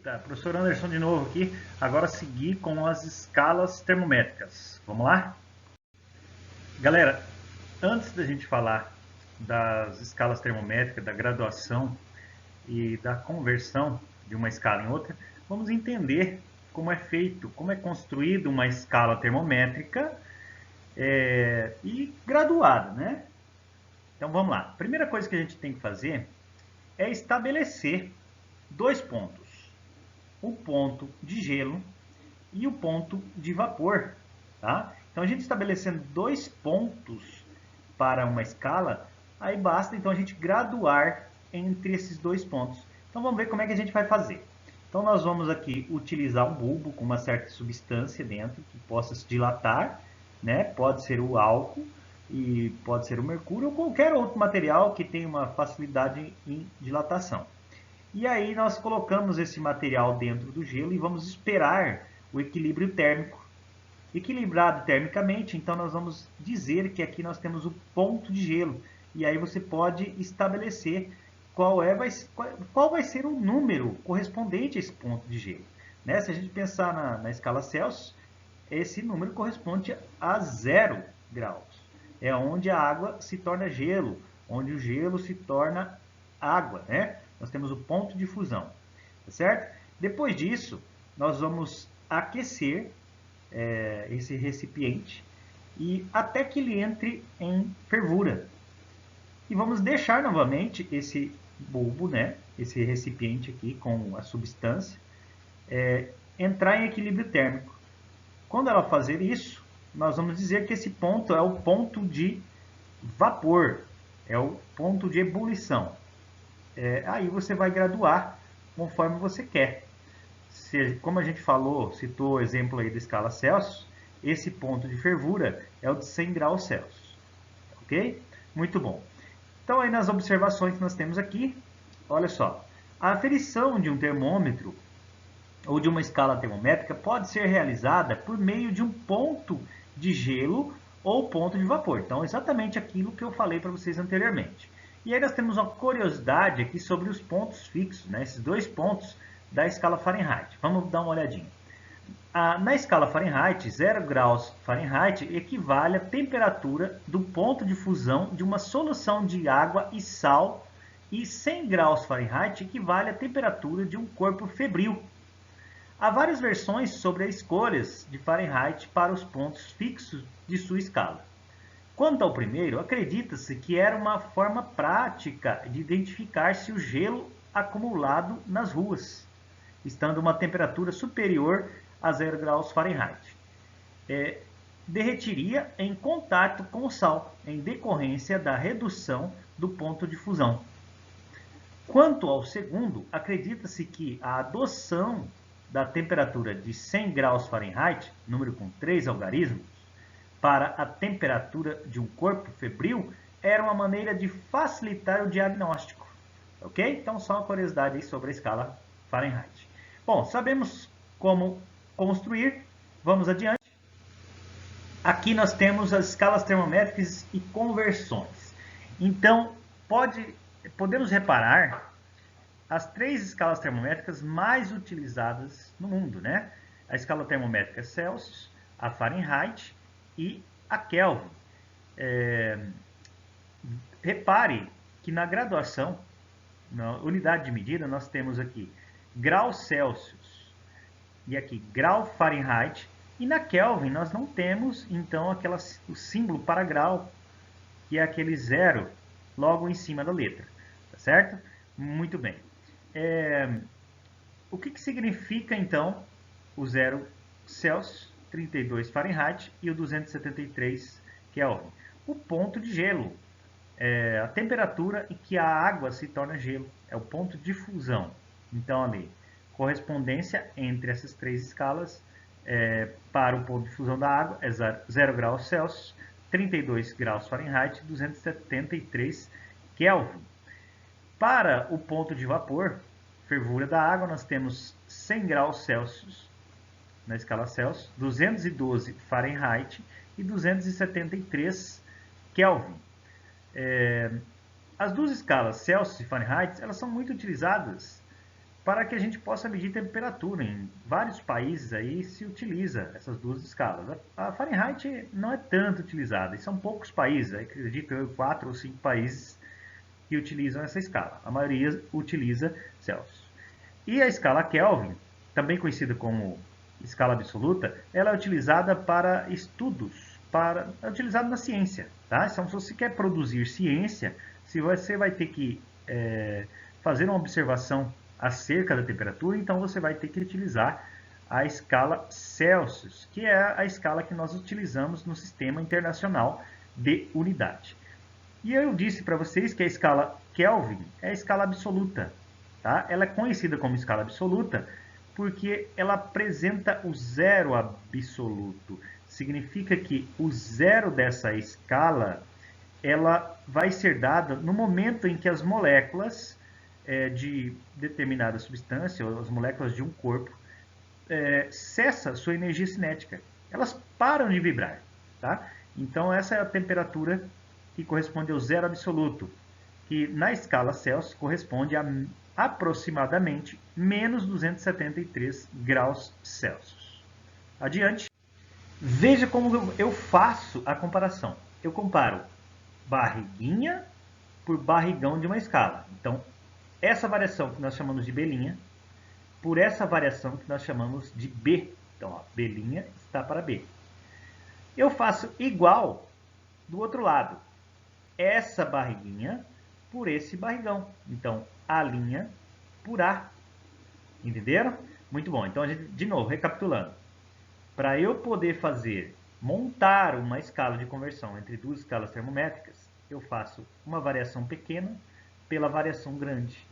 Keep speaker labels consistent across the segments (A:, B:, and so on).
A: Tá, professor Anderson de novo aqui. Agora seguir com as escalas termométricas. Vamos lá? Galera, antes da gente falar das escalas termométricas, da graduação e da conversão de uma escala em outra, vamos entender como é feito, como é construída uma escala termométrica e graduada, né? Então vamos lá. A primeira coisa que a gente tem que fazer é estabelecer dois pontos. O ponto de gelo e o ponto de vapor. Tá? Então, a gente estabelecendo dois pontos para uma escala, aí basta então a gente graduar entre esses dois pontos. Então, vamos ver como é que a gente vai fazer. Então, nós vamos aqui utilizar um bulbo com uma certa substância dentro que possa se dilatar, né? Pode ser o álcool e pode ser o mercúrio ou qualquer outro material que tenha uma facilidade em dilatação. E aí nós colocamos esse material dentro do gelo e vamos esperar o equilíbrio térmico. Equilibrado termicamente, então nós vamos dizer que aqui nós temos o ponto de gelo. E aí você pode estabelecer qual vai ser o número correspondente a esse ponto de gelo. Né? Se a gente pensar na escala Celsius, esse número corresponde a 0 graus. É onde a água se torna gelo, onde o gelo se torna água, né? Nós temos o ponto de fusão, tá certo? Depois disso, nós vamos aquecer esse recipiente e até que ele entre em fervura. E vamos deixar novamente esse bulbo, né? Esse recipiente aqui com a substância, entrar em equilíbrio térmico. Quando ela fazer isso, nós vamos dizer que esse ponto é o ponto de vapor, é o ponto de ebulição. Aí você vai graduar conforme você quer. Como a gente falou, citou o exemplo aí da escala Celsius, esse ponto de fervura é o de 100 graus Celsius. Ok? Muito bom. Então, aí nas observações que nós temos aqui, olha só. A aferição de um termômetro ou de uma escala termométrica pode ser realizada por meio de um ponto de gelo ou ponto de vapor. Então, exatamente aquilo que eu falei para vocês anteriormente. E aí nós temos uma curiosidade aqui sobre os pontos fixos, né? Esses dois pontos da escala Fahrenheit. Vamos dar uma olhadinha. Na escala Fahrenheit, 0 graus Fahrenheit equivale à temperatura do ponto de fusão de uma solução de água e sal, e 100 graus Fahrenheit equivale à temperatura de um corpo febril. Há várias versões sobre as escolhas de Fahrenheit para os pontos fixos de sua escala. Quanto ao primeiro, acredita-se que era uma forma prática de identificar se o gelo acumulado nas ruas, estando uma temperatura superior a 0 graus Fahrenheit, derretiria em contato com o sal, em decorrência da redução do ponto de fusão. Quanto ao segundo, acredita-se que a adoção da temperatura de 100 graus Fahrenheit, número com 3 algarismos, para a temperatura de um corpo febril era uma maneira de facilitar o diagnóstico. Ok? Então, só uma curiosidade aí sobre a escala Fahrenheit. Bom, sabemos como construir. Vamos adiante. Aqui nós temos as escalas termométricas e conversões. Então, podemos reparar as três escalas termométricas mais utilizadas no mundo, né? A escala termométrica Celsius, a Fahrenheit e a Kelvin. Repare que na graduação, na unidade de medida, nós temos aqui graus Celsius e aqui grau Fahrenheit, e na Kelvin nós não temos então o símbolo para grau, que é aquele zero logo em cima da letra, tá certo? Muito bem. O que significa então o 0 Celsius, 32 Fahrenheit e o 273 Kelvin? O ponto de gelo, a temperatura em que a água se torna gelo, é o ponto de fusão. Então, ali, correspondência entre essas três escalas para o ponto de fusão da água é 0 graus Celsius, 32 graus Fahrenheit e 273 Kelvin. Para o ponto de vapor, fervura da água, nós temos 100 graus Celsius na escala Celsius, 212 Fahrenheit e 273 Kelvin. As duas escalas Celsius e Fahrenheit, elas são muito utilizadas para que a gente possa medir temperatura. Em vários países aí se utiliza essas duas escalas. A Fahrenheit não é tanto utilizada, e são poucos países, acredito eu, 4 ou 5 países que utilizam essa escala. A maioria utiliza Celsius. E a escala Kelvin, também conhecida como escala absoluta, ela é utilizada para estudos, é utilizada na ciência. Tá? Então, se você quer produzir ciência, se você vai ter que fazer uma observação acerca da temperatura, então você vai ter que utilizar a escala Celsius, que é a escala que nós utilizamos no Sistema Internacional de Unidade. E eu disse para vocês que a escala Kelvin é a escala absoluta. Tá? Ela é conhecida como escala absoluta porque ela apresenta o zero absoluto. Significa que o zero dessa escala ela vai ser dada no momento em que as moléculas de determinada substância, ou as moléculas de um corpo, cessa sua energia cinética. Elas param de vibrar. Tá? Então, essa é a temperatura que corresponde ao zero absoluto, que na escala Celsius corresponde a aproximadamente menos 273 graus Celsius. Adiante. Veja como eu faço a comparação. Eu comparo barriguinha por barrigão de uma escala. Então, essa variação que nós chamamos de B', por essa variação que nós chamamos de B. Então, ó, B' está para B. Eu faço igual do outro lado. Essa barriguinha por esse barrigão. Então, A' por A. Entenderam? Muito bom. Então, a gente, de novo, recapitulando. Para eu poder montar uma escala de conversão entre duas escalas termométricas, eu faço uma variação pequena pela variação grande.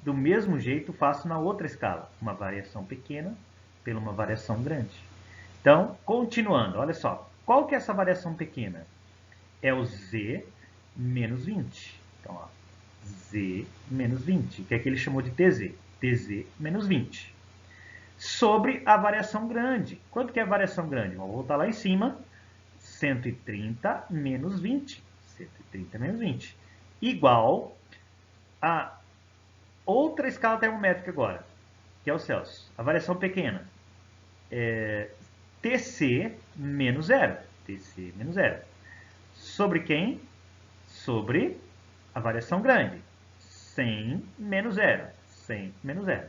A: Do mesmo jeito, faço na outra escala, uma variação pequena pela uma variação grande. Então, continuando, olha só. Qual que é essa variação pequena? É o Z menos 20. Então, ó, Z menos 20, que é que ele chamou de TZ. TZ menos 20. Sobre a variação grande. Quanto que é a variação grande? Vamos voltar lá em cima. 130 menos 20. 130 menos 20. Igual a outra escala termométrica agora, que é o Celsius. A variação pequena é TC menos 0. TC menos 0. Sobre quem? Sobre a variação grande. 100 menos 0. 100 menos 0.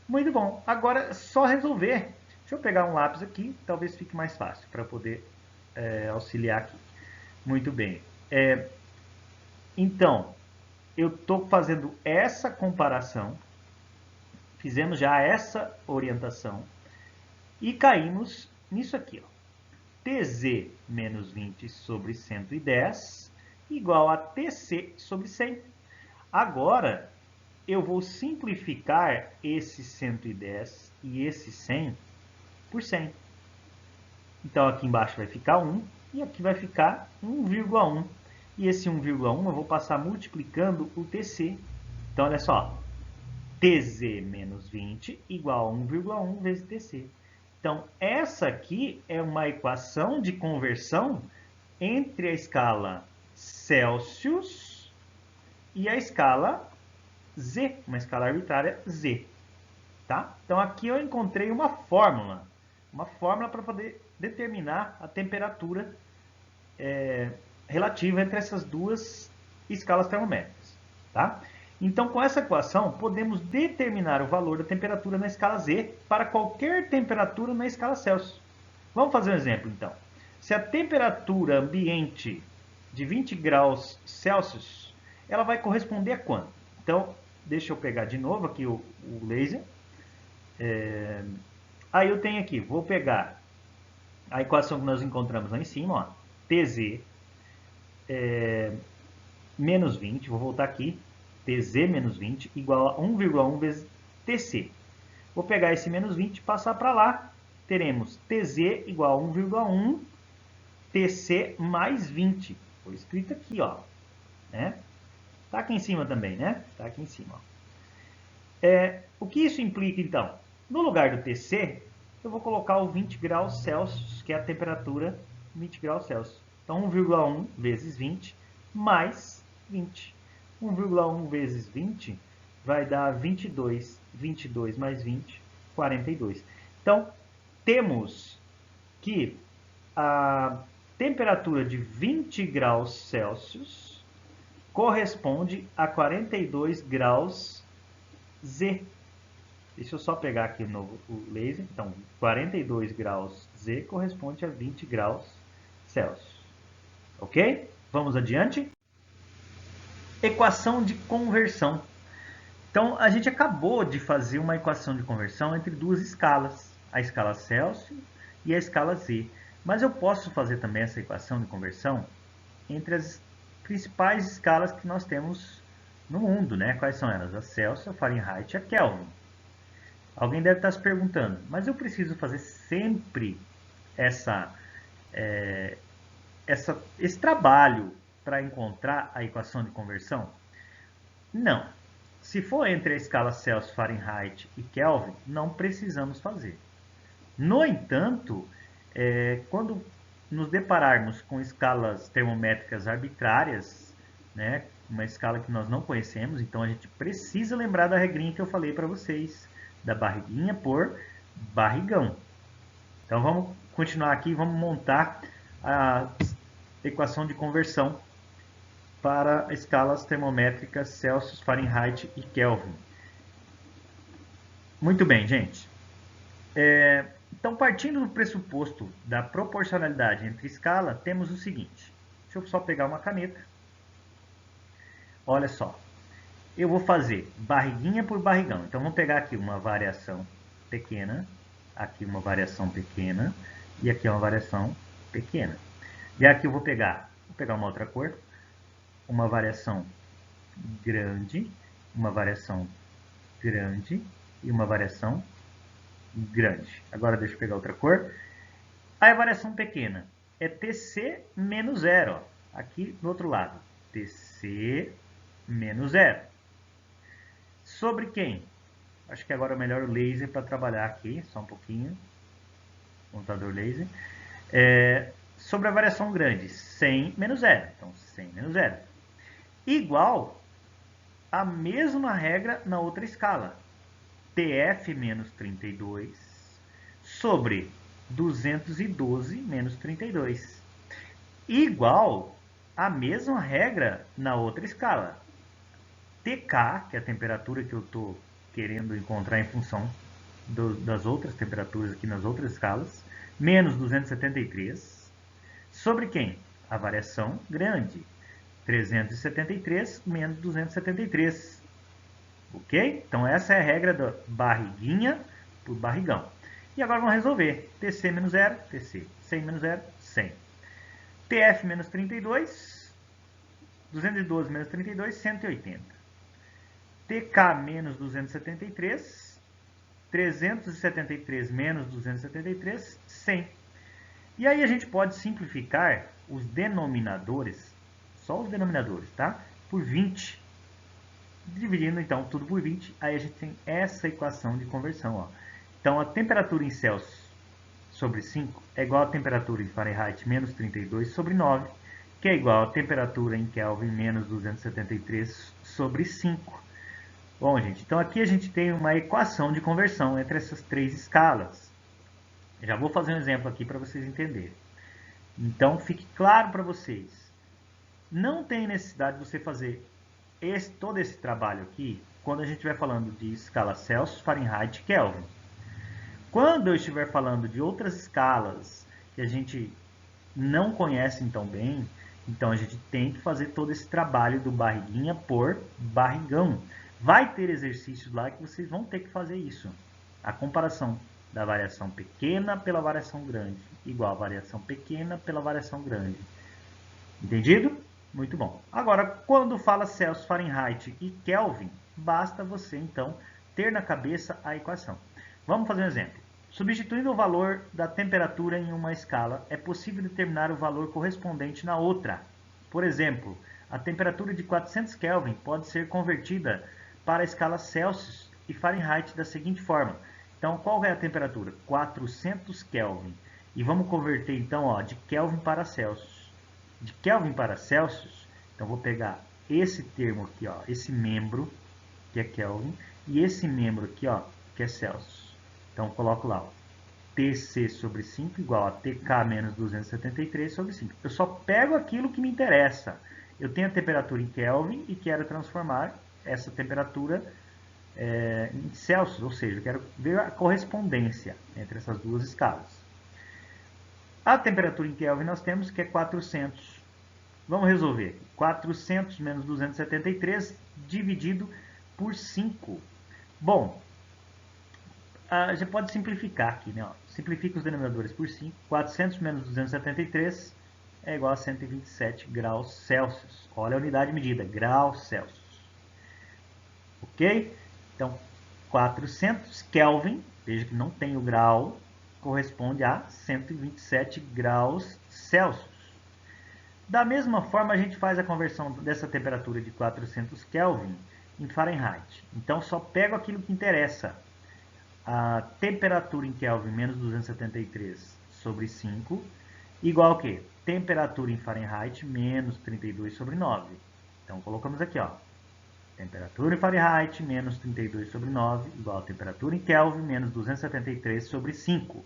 A: Muito bom. Agora é só resolver. Deixa eu pegar um lápis aqui, talvez fique mais fácil para poder auxiliar aqui. Muito bem. Então, eu estou fazendo essa comparação, fizemos já essa orientação e caímos nisso aqui. Ó. TZ menos 20 sobre 110 igual a TC sobre 100. Agora, eu vou simplificar esse 110 e esse 100 por 100. Então, aqui embaixo vai ficar 1 e aqui vai ficar 1,1. E esse 1,1 eu vou passar multiplicando o TC. Então, olha só. TZ menos 20 igual a 1,1 vezes TC. Então, essa aqui é uma equação de conversão entre a escala Celsius e a escala Z, uma escala arbitrária Z. Tá? Então, aqui eu encontrei uma fórmula para poder determinar a temperatura relativa entre essas duas escalas termométricas. Tá? Então, com essa equação, podemos determinar o valor da temperatura na escala Z para qualquer temperatura na escala Celsius. Vamos fazer um exemplo, então. Se a temperatura ambiente de 20 graus Celsius, ela vai corresponder a quanto? Então, deixa eu pegar de novo aqui o laser. Aí eu tenho aqui, vou pegar a equação que nós encontramos lá em cima, ó, TZ menos 20, vou voltar aqui, TZ menos 20 igual a 1,1 vezes TC. Vou pegar esse menos 20 e passar para lá, teremos TZ igual a 1,1 TC mais 20. Foi escrito aqui, ó. Né? Tá aqui em cima também, né? Tá aqui em cima. Ó. O que isso implica, então? No lugar do TC, eu vou colocar o 20 graus Celsius, que é a temperatura 20 graus Celsius. Então, 1,1 vezes 20 mais 20. 1,1 vezes 20 vai dar 22. 22 mais 20, 42. Então, temos que a temperatura de 20 graus Celsius corresponde a 42 graus Z. Deixa eu só pegar aqui o laser. Então, 42 graus Z corresponde a 20 graus Celsius. Ok? Vamos adiante. Equação de conversão. Então, a gente acabou de fazer uma equação de conversão entre duas escalas, a escala Celsius e a escala Z. Mas eu posso fazer também essa equação de conversão entre as principais escalas que nós temos no mundo, né? Quais são elas? A Celsius, a Fahrenheit e a Kelvin. Alguém deve estar se perguntando, mas eu preciso fazer sempre esse trabalho para encontrar a equação de conversão? Não. Se for entre a escala Celsius, Fahrenheit e Kelvin, não precisamos fazer. No entanto, quando nos depararmos com escalas termométricas arbitrárias, né, uma escala que nós não conhecemos, então a gente precisa lembrar da regrinha que eu falei para vocês, da barriguinha por barrigão. Então vamos continuar aqui, vamos montar a equação de conversão para escalas termométricas Celsius, Fahrenheit e Kelvin. Muito bem, gente. Então, partindo do pressuposto da proporcionalidade entre escala, temos o seguinte. Deixa eu só pegar uma caneta. Olha só. Eu vou fazer barriguinha por barrigão. Então, vamos pegar aqui uma variação pequena, aqui uma variação pequena, e aqui uma variação pequena. E aqui eu vou pegar uma outra cor, uma variação grande, uma variação grande e uma variação grande. Agora deixa eu pegar outra cor. A variação pequena é TC menos 0. Aqui do outro lado, TC menos 0. Sobre quem? Acho que agora é melhor o laser para trabalhar aqui, só um pouquinho. Computador laser. Sobre a variação grande, 100 menos 0. Então, 100 menos 0. Igual a mesma regra na outra escala. TF menos 32 sobre 212 menos 32. Igual a mesma regra na outra escala. TK, que é a temperatura que eu estou querendo encontrar em função das outras temperaturas aqui nas outras escalas, menos 273, sobre quem? A variação grande, 373 menos 273. Ok? Então essa é a regra da barriguinha por barrigão. E agora vamos resolver. TC menos 0, TC. 100 menos 0, 100. TF menos 32, 212 menos 32, 180. TK menos 273, 373 menos 273, 100. E aí a gente pode simplificar os denominadores, só os denominadores, tá? Por 20. Dividindo então tudo por 20, aí a gente tem essa equação de conversão. Ó. Então a temperatura em Celsius sobre 5 é igual a temperatura em Fahrenheit menos 32 sobre 9, que é igual a temperatura em Kelvin menos 273 sobre 5. Bom, gente, então aqui a gente tem uma equação de conversão entre essas três escalas. Eu já vou fazer um exemplo aqui para vocês entenderem. Então, fique claro para vocês. Não tem necessidade de você fazer todo esse trabalho aqui quando a gente estiver falando de escala Celsius, Fahrenheit e Kelvin. Quando eu estiver falando de outras escalas que a gente não conhece tão bem, então a gente tem que fazer todo esse trabalho do barriguinha por barrigão. Vai ter exercícios lá que vocês vão ter que fazer isso. A comparação da variação pequena pela variação grande, igual a variação pequena pela variação grande. Entendido? Muito bom. Agora, quando fala Celsius, Fahrenheit e Kelvin, basta você, então, ter na cabeça a equação. Vamos fazer um exemplo. Substituindo o valor da temperatura em uma escala, é possível determinar o valor correspondente na outra. Por exemplo, a temperatura de 400 Kelvin pode ser convertida para a escala Celsius e Fahrenheit da seguinte forma. Então, qual é a temperatura? 400 Kelvin. E vamos converter, então, ó, de Kelvin para Celsius. De Kelvin para Celsius, então vou pegar esse termo aqui, ó, esse membro, que é Kelvin, e esse membro aqui, ó, que é Celsius. Então, coloco lá, ó, TC sobre 5 igual a TK menos 273 sobre 5. Eu só pego aquilo que me interessa. Eu tenho a temperatura em Kelvin e quero transformar essa temperatura em Celsius, ou seja, eu quero ver a correspondência entre essas duas escalas. A temperatura em Kelvin nós temos que é 400. Vamos resolver. 400 menos 273 dividido por 5. Bom, a gente pode simplificar aqui, né? Simplifica os denominadores por 5. 400 menos 273 é igual a 127 graus Celsius. Olha a unidade medida, graus Celsius. Ok? Então, 400 Kelvin, veja que não tem o grau, corresponde a 127 graus Celsius. Da mesma forma, a gente faz a conversão dessa temperatura de 400 Kelvin em Fahrenheit. Então, só pego aquilo que interessa. A temperatura em Kelvin menos 273 sobre 5, igual a quê? Temperatura em Fahrenheit menos 32 sobre 9. Então, colocamos aqui, ó. Temperatura em Fahrenheit menos 32 sobre 9, igual a temperatura em Kelvin menos 273 sobre 5.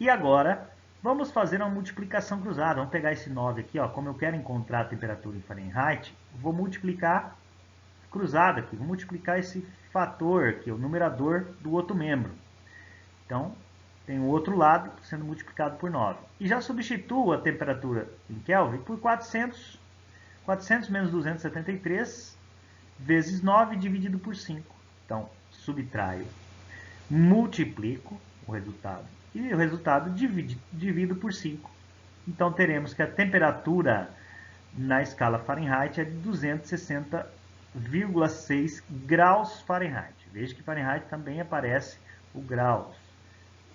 A: E agora, vamos fazer uma multiplicação cruzada. Vamos pegar esse 9 aqui, ó. Como eu quero encontrar a temperatura em Fahrenheit, vou multiplicar cruzado aqui. Vou multiplicar esse fator, que é o numerador do outro membro. Então, tem o outro lado sendo multiplicado por 9. E já substituo a temperatura em Kelvin por 400. 400 menos 273 vezes 9 dividido por 5. Então, subtraio, multiplico o resultado. E o resultado divido por 5. Então, teremos que a temperatura na escala Fahrenheit é de 260,6 graus Fahrenheit. Veja que Fahrenheit também aparece o graus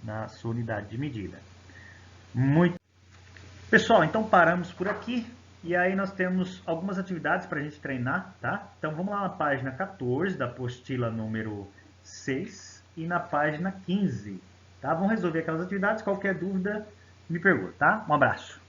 A: na sua unidade de medida. Muito. Pessoal, então paramos por aqui. E aí nós temos algumas atividades para a gente treinar, tá? Então vamos lá na página 14 da apostila número 6 e na página 15, tá? Vamos resolver aquelas atividades. Qualquer dúvida, me pergunta, tá? Um abraço.